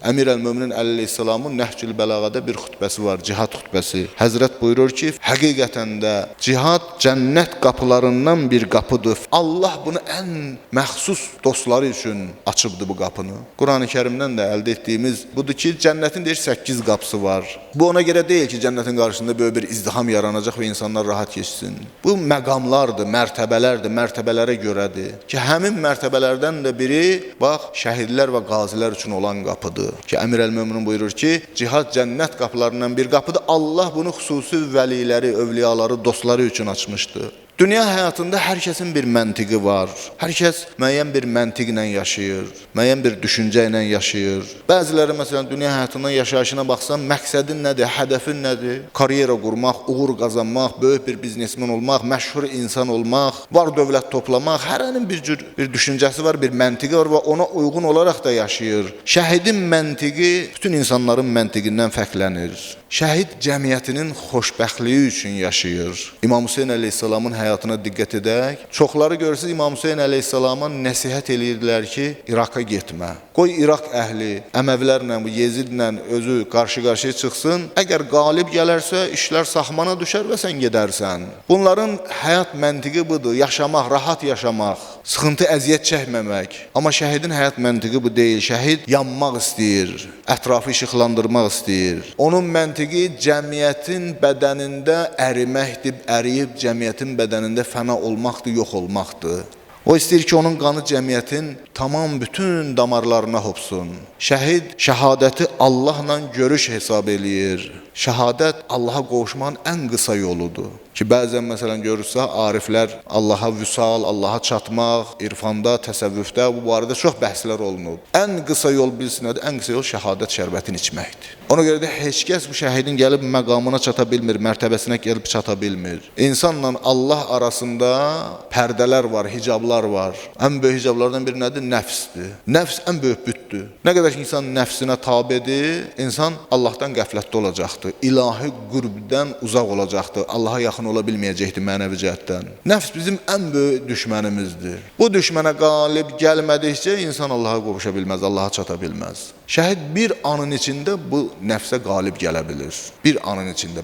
Əmir əl-Möminin əleyhissalamın Nəhcül Bəlağada bir xutbəsi var, cihad xutbəsi. Həzrət buyurur ki, həqiqətən də cihad cənnət qapılarından bir qapıdır. Allah bunu ən məxsus dostları üçün açıbdı bu qapını. Qurani Kərimdən də əldə etdiyimiz budur ki, cənnətin deyir 8 qapısı var. Bu ona görə deyil ki, cənnətin qarşısında böyük bir izdiham yaranacaq və insanlar rahat keçsin. Bu məqamlardır, mərtəbələrdir, mərtəbələrə görədir. Ki, həmin mərtəbələrdən də biri, bax, şəhidlər və qazilər üçün olan qapıdır. Ki, Əmir əl-Möminin buyurur ki, cihad cənnət qapılarından bir qapıdır. Allah bunu xüsusi vəliləri, övliyaları, dostları üçün açmışdır. Dünya həyatında hər kəsin bir məntiqi var. Hər kəs müəyyən bir məntiqlə yaşayır, müəyyən bir düşüncə ilə yaşayır. Bəziləri məsələn dünya həyatından yaşayışına baxsan, məqsədin nədir, hədəfin nədir? Karyera qurmaq, uğur qazanmaq, böyük bir biznesmen olmaq, məşhur insan olmaq, var dövlət toplamaq, hərənin bir cür bir düşüncəsi var, bir məntiqi var və ona uyğun olaraq da yaşayır. Şəhidin məntiqi bütün insanların məntiqindən fərqlənir. Şəhid cəmiyyətinin xoşbəxtliyi üçün yaşayır. İmam Hüseyn əleyhissalamın həyatına diqqət edək. Çoxları görürsünüz, İmam Hüseyn əleyhissalama nəsihət eləyirdilər ki, İraqa getmə. Qoy İraq əhli Əməvilərlə, bu Yezidlə özü qarşı-qarşıya çıxsın. Əgər qalib gələrsə, işlər saxmana düşər və sən gedərsən. Bunların həyat məntiqi budur, yaşamaq, rahat yaşamaq, sıxıntı, əziyyət çəkməmək. Amma şəhidin həyat məntiqi bu deyil. Şəhid yanmaq istəyir, ətrafı işıqlandırmaq istəyir. Onun məntiqi cəmiyyətin bədənində əriməkdir, əriyib cəmiyyətin bədənində fəna olmaqdır, yox olmaqdır. O istəyir ki, onun qanı cəmiyyətin tamam bütün damarlarına hopsun. Şəhid şəhadəti Allahla görüş hesab eləyir. Şəhadət Allaha qovuşmanın ən qısa yoludur. Ki, bəzən məsələn görürsə, ariflər Allaha vüsal, Allaha çatmaq, irfanda, təsəvvüfdə bu barədə çox bəhslər olunub. Ən qısa yol bilsin nədir? Ən qısa yol şəhadət şərbətini içməkdir. Ona görə də heç kəs bu şəhidin gəlib məqamına çata bilmir, mərtəbəsinə gəlib çata bilmir. İnsanla Allah arasında pərdələr var, hicablar var. Ən böyük hicablardan biri nədir? Nəfsdir. Nəfs ən böyük bütdür. Nə qədər ki, insan nəfsinə tabedir, insan Allahdan qəflətdə olacaqdır. İlahi qürbdən uzaq olacaqdır. Allaha yaxın ola bilməyəcəkdir mənəvi cəhətdən. Nəfs bizim ən böyük düşmənimizdir. Bu düşmənə qalib gəlmədikcə insan Allaha qovuşa bilməz, Allaha çata bilməz. Şəhid bir anın içində bu nəfsə qalib gələ bilir. Bir anın içində.